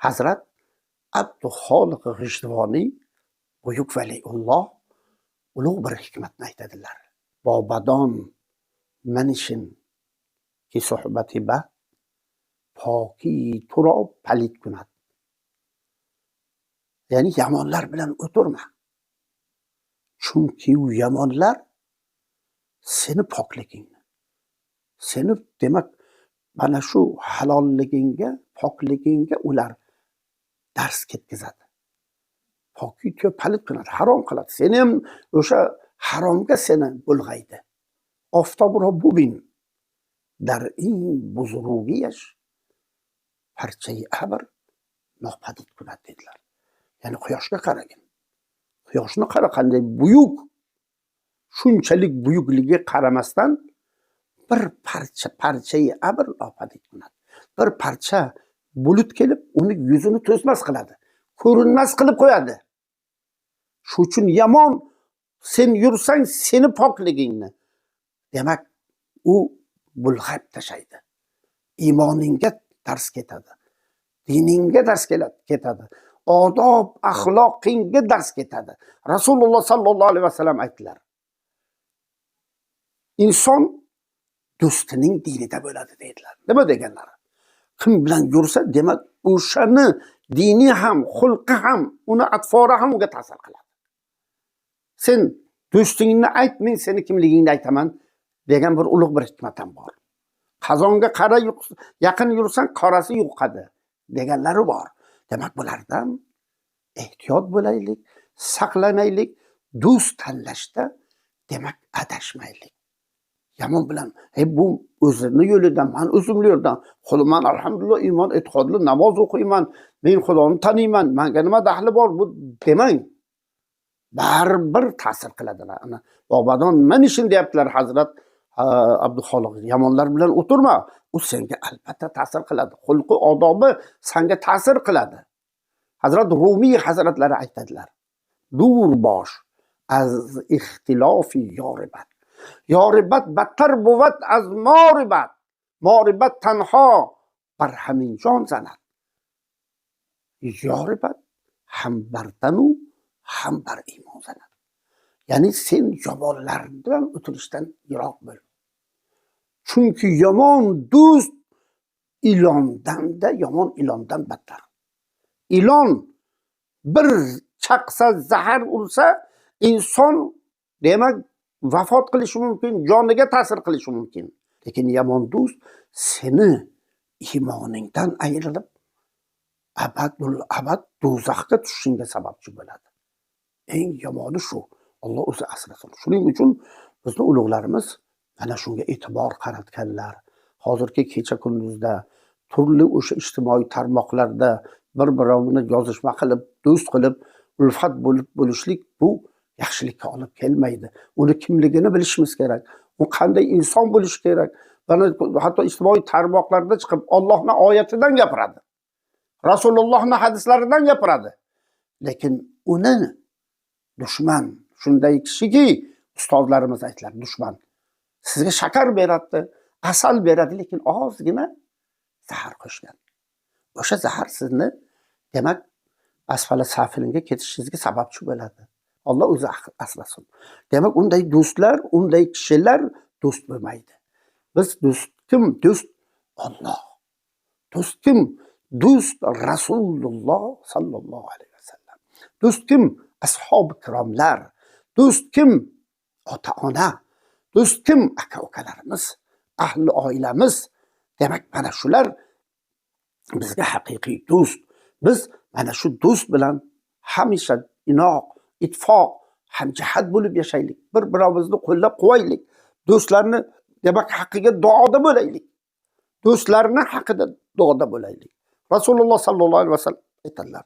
Hazrat Abduxoliq G'ishtuvoniy buyuk valiulloh ulug' bir hikmatni aytadilar. Bobadon manishin ki suhbati ba poki turob palit kunat. Ya'ni yomonlar bilan o'tirma. Chunki u yomonlar seni pokligingni, seni demak mana shu halolligingga, pokligingga ular dars ketkazadi. Poki turob palit kunat, harom qiladi. Seni ham o'sha haromga seni bulg'aydi. Oftob ro bubin در این بزرگیش parcha abr nopadid kunad dedilar. Ya'ni quyoshga qaragin. Quyoshni qara qanday buyuk. Shunchalik buyukligi qaramasdan bir parcha abr nopadid kunad. Bir parcha bulut kelib uni yuzini to'smas qiladi. Ko'rinmas qilib qo'yadi. Shu uchun yomon sen yursang seni pokligingni demak u bulg'ab tashlaydi. Iymoningga dars ketadi. Diningga dars ketadi. Odob, axloqingga dars ketadi. Rasululloh sallallohu alayhi vasallam aytdilar. Inson do'stining dinida bo'ladi dedilar. Nima deganlari? Kim bilan yursa, demak o'shani dini ham, xulqi ham, uni atfori ham unga ta'sir qiladi. Sen do'stingni ayt, men seni kimligingni aytaman degan bir ulug' bir hikmat ham bor. Qazonga qara yaqin yursan qorasi yuqadi deganlari bor. Demak bulardan ehtiyot bo'laylik, saqlanaylik, do'st tanlashda demak adashmaylik. Yomon bilan bu o'zini yo'lidan, men o'zimni yo'ldan, qo'liman alhamdulillah iymon e'tiqodli namoz o'qiyman, men Xudoni taniyman, menga nima daxli bor bu demang. Baribir ta'sir qiladilar. Ana Bobadon mana shuni deyaptilar Hazrat Abduxoliq. Yomonlar bilan o'tirma. U senga albatta ta'sir qiladi. Xulqi, odobi senga ta'sir qiladi. Hazrat Rumiy hazratlari aytadilar. Dur bosh az ixtilofi yoribat. Yoribat battar buvat az moribat. Moribat tanho bar hamin jon zanat. Yoribat ham bartanu ham bar iymon zanat. Ya'ni sen yomonlar bilan o'tirishdan yiroq bo'l. Chunki yomon do'st ilondan-da yomon ilondan battar. Ilon bir chaqsa, zahar ursa, inson demak vafot qilishi mumkin, joniga ta'sir qilishi mumkin. Lekin yomon do'st seni iymoningdan ayrilib abadul abad do'zaxga tushishingga sababchi bo'ladi. Eng yomoni shu. Alloh o'zi asrasin. Shuning uchun bizning ulug'larimiz mana shunga e'tibor qaratganlar. Hozirgi kecha kunduzda turli o'sha ijtimoiy tarmoqlarda bir-birini yozishma qilib, do'st qilib, ulfat bo'lishlik bu yaxshilikka olib kelmaydi. Uni kimligini bilishimiz kerak. U qanday inson bo'lishi kerak. Mana hatto ijtimoiy tarmoqlarda chiqib Allohning oyatidan gapiradi. Rasulullohning hadislaridan gapiradi. Lekin uni dushman shunday kishiki, ustozlarimiz aytlar, dushman sizga shakar beradi, asal beradi, lekin ozgina zahar qo'shgan. O'sha zahar sizni demak asfala safilinga ketishingizga sababchi bo'ladi. Alloh o'zi asrasin. Demak unday do'stlar, unday kishilar do'st bo'lmaydi. Biz do'st kim? Do'st Alloh. Do'st kim? Do'st Rasululloh sallallohu alayhi vasallam. Do'st kim? Ashab-ı kiromlar. Do'st kim? Ota-ona. Do'st kim? Aka-ukalarimiz, ahli oilamiz. Demak mana shular bizga haqiqiy do'st. Biz mana shu do'st bilan hamisha inoq, ittifoq, hamjihat bo'lib yashaylik. Bir-birimizni qo'llab-quvvaylik. Do'stlarni demak haqqiga duoda bo'laylik. Do'stlarni haqida duoda bo'laylik. Rasululloh sallallohu alayhi vasallam aytadilar.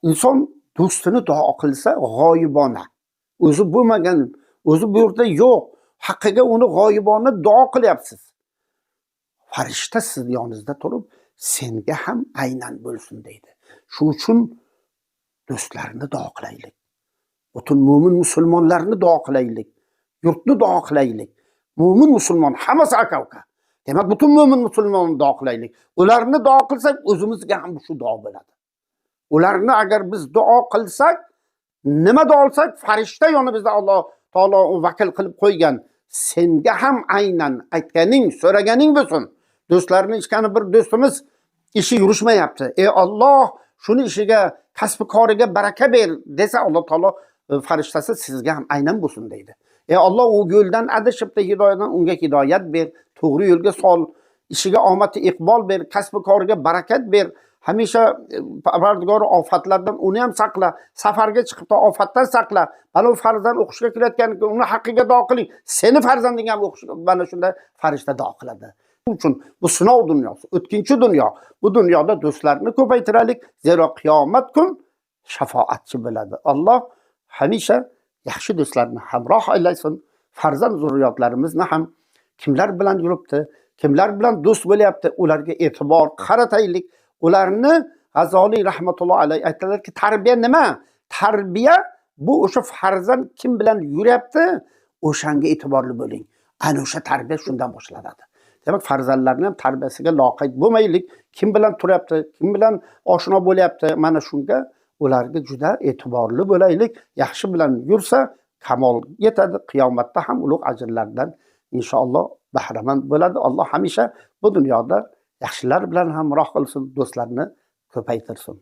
Inson do'stini duo qilsa g'oyibona, o'zi bo'lmagan, o'zi bu yerda yo'q, haqqiga uni g'oyibona duo qilyapsiz. Farishta siz yoningizda turib, senga ham aynan bo'lsin deydi. Shu uchun do'stlarni duo qilaylik. Butun mo'min musulmonlarni duo qilaylik. Yurtni duo qilaylik. Mo'min musulmon hammasi aka-uka. Demak, butun mo'min musulmonni duo qilaylik. Ularni duo qilsak, o'zimizga ham shu duo bo'ladi. Ularni agar biz duo qilsak, nima duo olsak, farishta yonimizda Alloh taolo vakil qilib qo'ygan. Senga ham aynan aytganing, so'raganing bo'lsin. Do'stlarni ichkani bir do'stimiz ishi yurishmayapti. Ey Alloh, shuni ishiga, kasb koriga baraka ber desa, Alloh taolo farishtasi sizga ham aynan bo'lsin deydi. Ey Alloh, u yo'ldan adashibdi, hidoyatdan unga hidoyat ber, to'g'ri yo'lga sol, ishiga omad iqbol ber, kasb koriga barakat ber. Hamisha Parvardigor ofatlardan uni ham saqla, safarga chiqibdi ofatdan saqla. Balki farzand o'qishga kelayotgan, uni haqqiga duo qiling. Seni farzanding ham o'qish, mana shunda farishta duo qiladi. Uchun bu sinov dunyosi, o'tkinchi dunyo. Bu dunyoda do'stlarni ko'paytiraylik, zero qiyomat kun shafoatchi bo'ladi. Alloh hamisha yaxshi do'stlarni hamroh aylasin. Farzand zurriyotlarimizni ham kimlar bilan yuribdi, kimlar bilan do'st bo'lyapti, ularga e'tibor qarataylik. Ularni G'azoliy rahmatulloh alayhi aytadilarki, tarbiya nima? Tarbiya bu o'sha farzand kim bilan yuryapti, o'shanga e'tiborli bo'ling. Ana o'sha tarbiya shundan boshlanadi. Demak, farzandlarni ham tarbiyasiga loqayd bo'lmaylik. Kim bilan turyapti, kim bilan oshno bo'lyapti, mana shunga ularga juda e'tiborli bo'laylik. Yaxshi bilan yursa, kamol yetadi. Qiyomatda ham ulug' ajrlardan inshaalloh bahramand bo'ladi. Alloh hamisha bu dunyoda yaxshilar bilan hamroh qilsin, do'stlarni ko'paytirsin.